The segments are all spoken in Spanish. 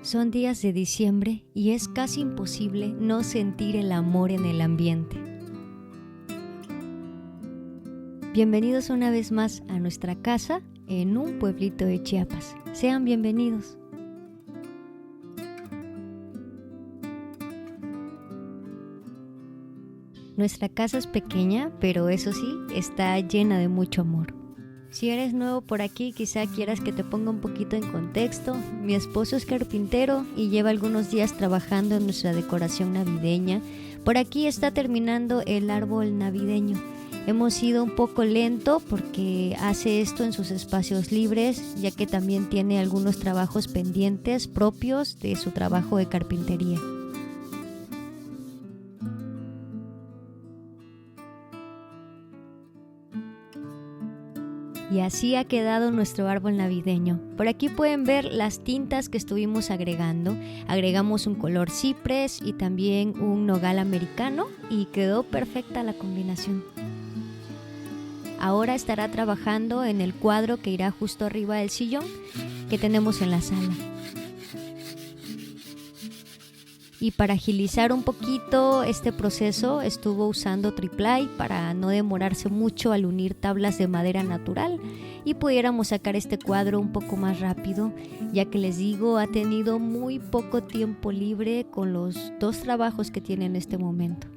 Son días de diciembre y es casi imposible no sentir el amor en el ambiente. Bienvenidos una vez más a nuestra casa en un pueblito de Chiapas. Sean bienvenidos. Nuestra casa es pequeña, pero eso sí, está llena de mucho amor. Si eres nuevo por aquí, quizá quieras que te ponga un poquito en contexto. Mi esposo es carpintero y lleva algunos días trabajando en nuestra decoración navideña. Por aquí está terminando el árbol navideño. Hemos ido un poco lento porque hace esto en sus espacios libres, ya que también tiene algunos trabajos pendientes propios de su trabajo de carpintería. Y así ha quedado nuestro árbol navideño. Por aquí pueden ver las tintas que estuvimos agregando. Agregamos un color ciprés y también un nogal americano y quedó perfecta la combinación. Ahora estará trabajando en el cuadro que irá justo arriba del sillón que tenemos en la sala. Y para agilizar un poquito este proceso estuvo usando triplay para no demorarse mucho al unir tablas de madera natural y pudiéramos sacar este cuadro un poco más rápido, ya que les digo, ha tenido muy poco tiempo libre con los dos trabajos que tiene en este momento.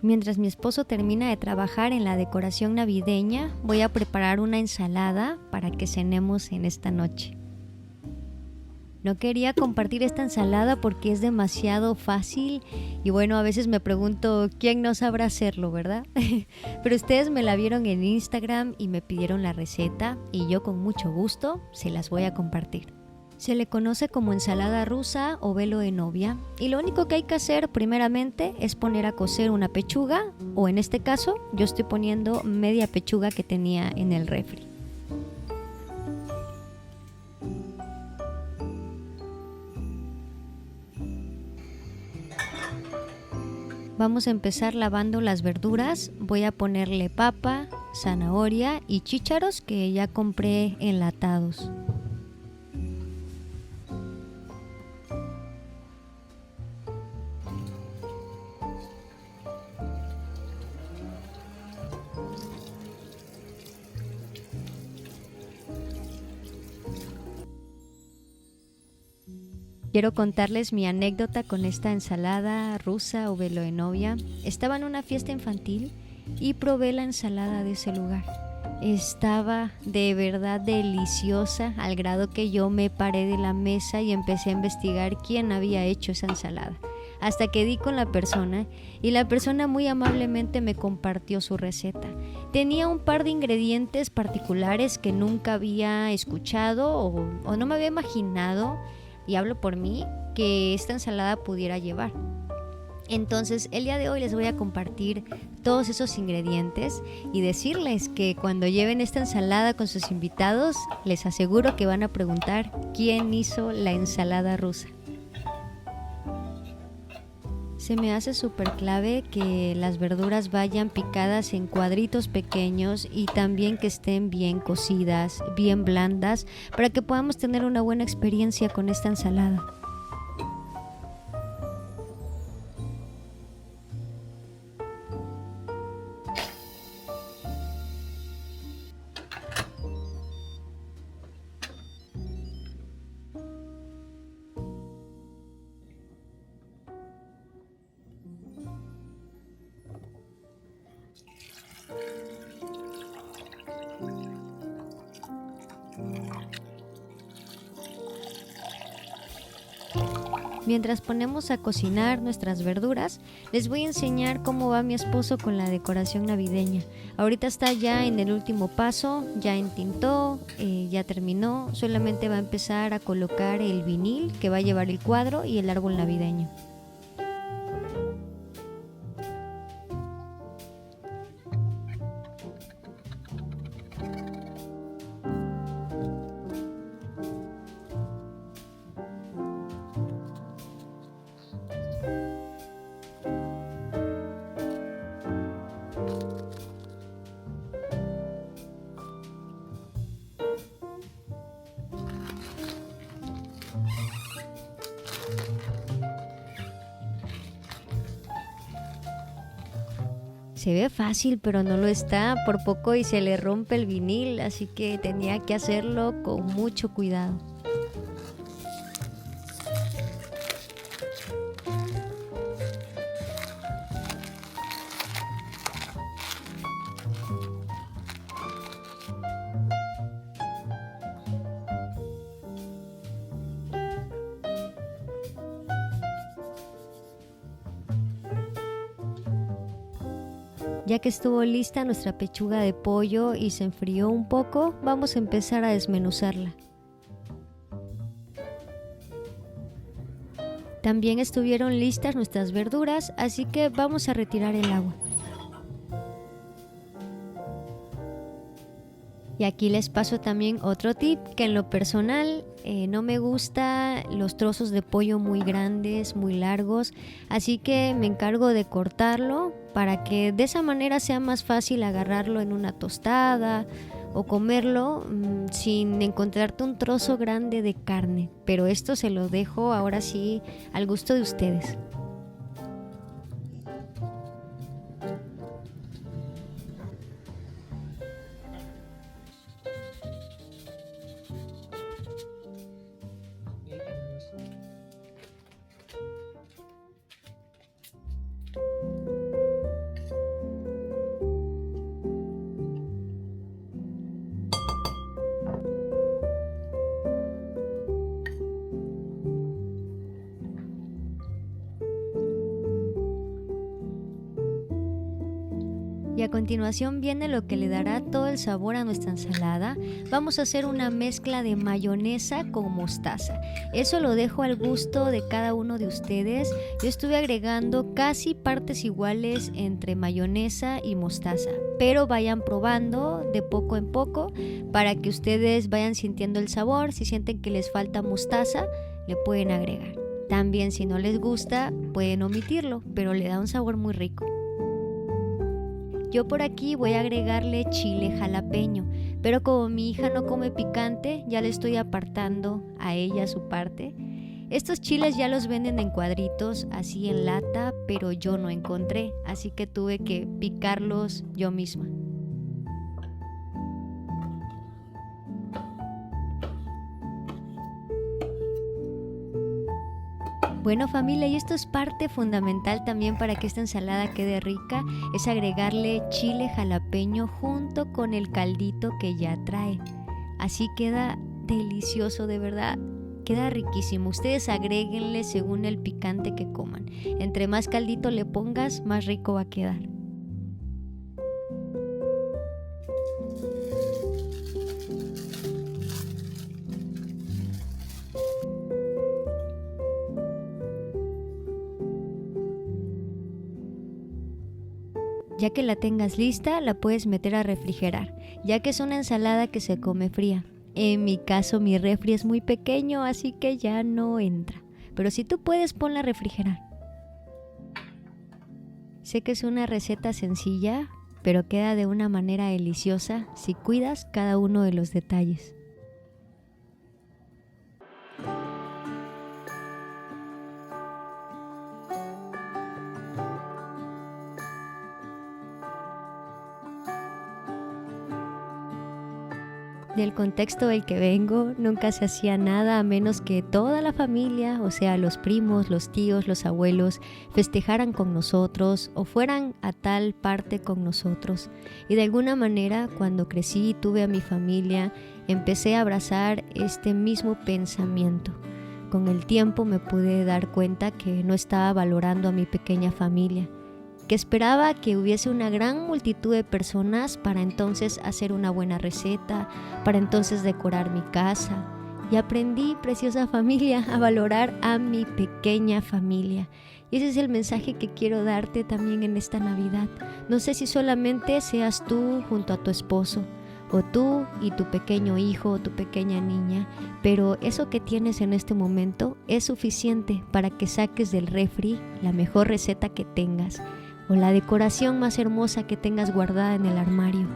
Mientras mi esposo termina de trabajar en la decoración navideña, voy a preparar una ensalada para que cenemos en esta noche. No quería compartir esta ensalada porque es demasiado fácil y bueno, a veces me pregunto quién no sabrá hacerlo, ¿verdad? Pero ustedes me la vieron en Instagram y me pidieron la receta y yo con mucho gusto se las voy a compartir. Se le conoce como ensalada rusa o velo de novia y lo único que hay que hacer primeramente es poner a cocer una pechuga o en este caso yo estoy poniendo media pechuga que tenía en el refri. Vamos a empezar lavando las verduras, voy a ponerle papa, zanahoria y chícharos que ya compré enlatados. Quiero contarles mi anécdota con esta ensalada rusa o velo de novia. Estaba en una fiesta infantil y probé la ensalada de ese lugar. Estaba de verdad deliciosa al grado que yo me paré de la mesa y empecé a investigar quién había hecho esa ensalada. Hasta que di con la persona y la persona muy amablemente me compartió su receta. Tenía un par de ingredientes particulares que nunca había escuchado o no me había imaginado, y hablo por mí, que esta ensalada pudiera llevar. Entonces el día de hoy les voy a compartir todos esos ingredientes y decirles que cuando lleven esta ensalada con sus invitados, les aseguro que van a preguntar quién hizo la ensalada rusa. Se me hace súper clave que las verduras vayan picadas en cuadritos pequeños y también que estén bien cocidas, bien blandas, para que podamos tener una buena experiencia con esta ensalada. Mientras ponemos a cocinar nuestras verduras, les voy a enseñar cómo va mi esposo con la decoración navideña. Ahorita está ya en el último paso, ya entintó, ya terminó, solamente va a empezar a colocar el vinil que va a llevar el cuadro y el árbol navideño. Se ve fácil, pero no lo está por poco y se le rompe el vinil, así que tenía que hacerlo con mucho cuidado. Ya que estuvo lista nuestra pechuga de pollo y se enfrió un poco, vamos a empezar a desmenuzarla. También estuvieron listas nuestras verduras, así que vamos a retirar el agua. Y aquí les paso también otro tip, que en lo personal no me gusta los trozos de pollo muy grandes, muy largos, así que me encargo de cortarlo para que de esa manera sea más fácil agarrarlo en una tostada o comerlo sin encontrarte un trozo grande de carne. Pero esto se lo dejo ahora sí al gusto de ustedes. Y a continuación viene lo que le dará todo el sabor a nuestra ensalada. Vamos a hacer una mezcla de mayonesa con mostaza. Eso lo dejo al gusto de cada uno de ustedes. Yo estuve agregando casi partes iguales entre mayonesa y mostaza, pero vayan probando de poco en poco para que ustedes vayan sintiendo el sabor. Si sienten que les falta mostaza, le pueden agregar. También si no les gusta, pueden omitirlo, pero le da un sabor muy rico. Yo por aquí voy a agregarle chile jalapeño, pero como mi hija no come picante, ya le estoy apartando a ella su parte. Estos chiles ya los venden en cuadritos, así en lata, pero yo no encontré, así que tuve que picarlos yo misma. Bueno familia, y esto es parte fundamental también para que esta ensalada quede rica, es agregarle chile jalapeño junto con el caldito que ya trae. Así queda delicioso, de verdad, queda riquísimo. Ustedes agréguenle según el picante que coman. Entre más caldito le pongas, más rico va a quedar. Ya que la tengas lista, la puedes meter a refrigerar, ya que es una ensalada que se come fría. En mi caso, mi refri es muy pequeño, así que ya no entra. Pero si tú puedes, ponla a refrigerar. Sé que es una receta sencilla, pero queda de una manera deliciosa si cuidas cada uno de los detalles. Del contexto del que vengo, nunca se hacía nada a menos que toda la familia, o sea, los primos, los tíos, los abuelos, festejaran con nosotros o fueran a tal parte con nosotros. Y de alguna manera, cuando crecí y tuve a mi familia, empecé a abrazar este mismo pensamiento. Con el tiempo me pude dar cuenta que no estaba valorando a mi pequeña familia, que esperaba que hubiese una gran multitud de personas para entonces hacer una buena receta, para entonces decorar mi casa. Y aprendí, preciosa familia, a valorar a mi pequeña familia. Y ese es el mensaje que quiero darte también en esta Navidad. No sé si solamente seas tú junto a tu esposo, o tú y tu pequeño hijo o tu pequeña niña, pero eso que tienes en este momento es suficiente para que saques del refri la mejor receta que tengas, o la decoración más hermosa que tengas guardada en el armario.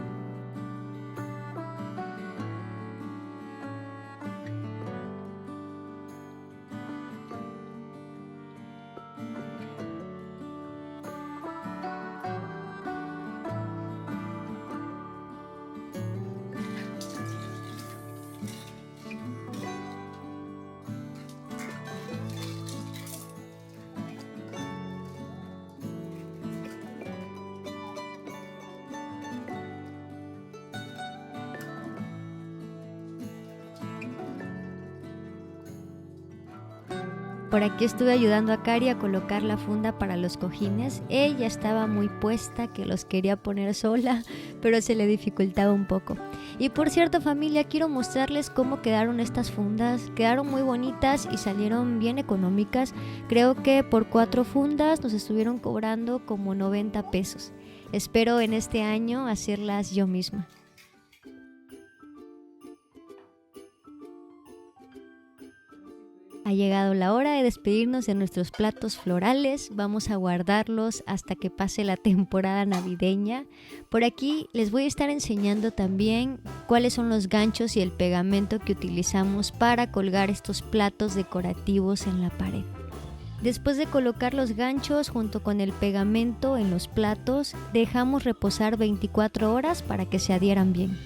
Por aquí estuve ayudando a Cari a colocar la funda para los cojines. Ella estaba muy puesta, que los quería poner sola, pero se le dificultaba un poco. Y por cierto, familia, quiero mostrarles cómo quedaron estas fundas. Quedaron muy bonitas y salieron bien económicas. Creo que por 4 fundas nos estuvieron cobrando como 90 pesos. Espero en este año hacerlas yo misma. Ha llegado la hora de despedirnos de nuestros platos florales. Vamos a guardarlos hasta que pase la temporada navideña. Por aquí les voy a estar enseñando también cuáles son los ganchos y el pegamento que utilizamos para colgar estos platos decorativos en la pared. Después de colocar los ganchos junto con el pegamento en los platos, dejamos reposar 24 horas para que se adhieran bien.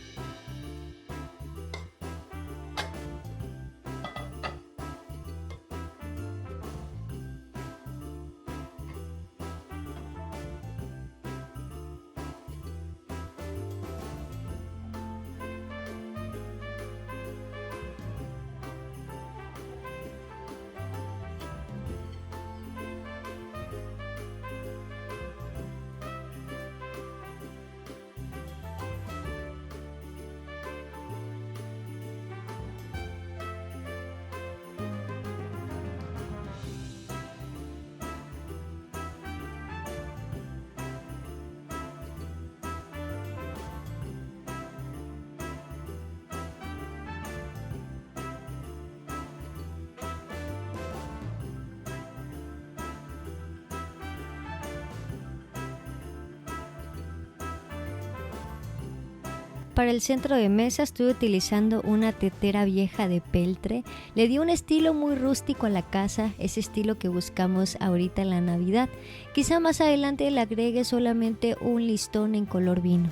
Para el centro de mesa estuve utilizando una tetera vieja de peltre. Le di un estilo muy rústico a la casa, ese estilo que buscamos ahorita en la Navidad. Quizá más adelante le agregue solamente un listón en color vino.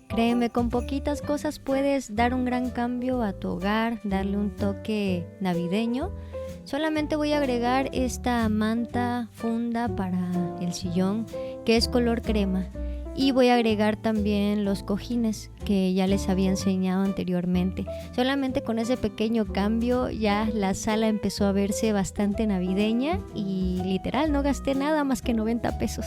Créeme, con poquitas cosas puedes dar un gran cambio a tu hogar, darle un toque navideño. Solamente voy a agregar esta manta funda para el sillón, que es color crema. Y voy a agregar también los cojines que ya les había enseñado anteriormente. Solamente con ese pequeño cambio ya la sala empezó a verse bastante navideña y literal no gasté nada más que 90 pesos.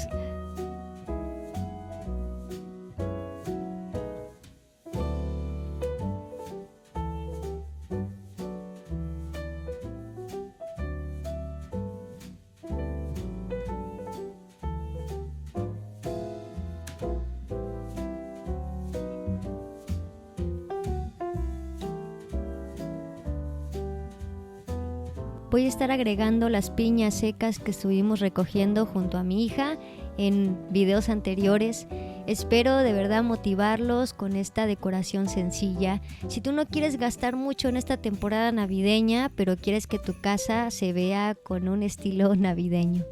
Voy a estar agregando las piñas secas que estuvimos recogiendo junto a mi hija en videos anteriores. Espero de verdad motivarlos con esta decoración sencilla. Si tú no quieres gastar mucho en esta temporada navideña, pero quieres que tu casa se vea con un estilo navideño.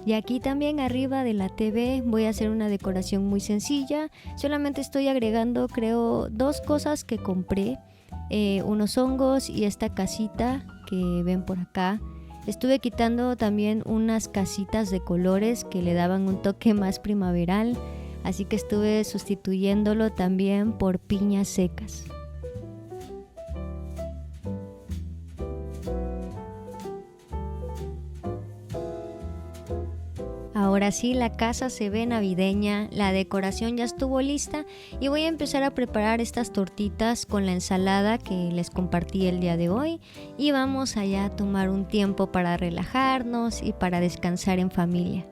Y aquí también arriba de la TV voy a hacer una decoración muy sencilla. Solamente estoy agregando, creo, 2 cosas que compré. Unos hongos y esta casita que ven por acá. Estuve quitando también unas casitas de colores que le daban un toque más primaveral. Así que estuve sustituyéndolo también por piñas secas. Ahora sí, la casa se ve navideña, la decoración ya estuvo lista y voy a empezar a preparar estas tortitas con la ensalada que les compartí el día de hoy y vamos allá a tomar un tiempo para relajarnos y para descansar en familia.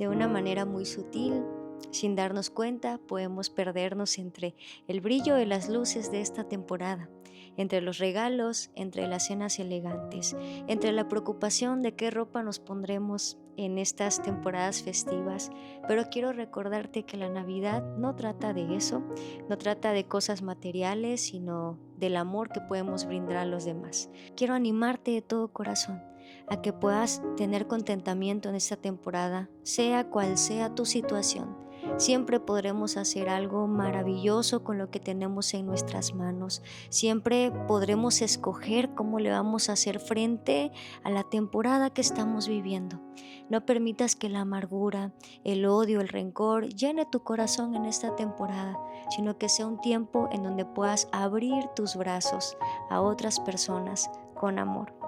De una manera muy sutil, sin darnos cuenta, podemos perdernos entre el brillo de las luces de esta temporada, entre los regalos, entre las cenas elegantes, entre la preocupación de qué ropa nos pondremos en estas temporadas festivas. Pero quiero recordarte que la Navidad no trata de eso, no trata de cosas materiales, sino del amor que podemos brindar a los demás. Quiero animarte de todo corazón a que puedas tener contentamiento en esta temporada, sea cual sea tu situación. Siempre podremos hacer algo maravilloso con lo que tenemos en nuestras manos. Siempre podremos escoger cómo le vamos a hacer frente a la temporada que estamos viviendo. No permitas que la amargura, el odio, el rencor llene tu corazón en esta temporada, sino que sea un tiempo en donde puedas abrir tus brazos a otras personas con amor.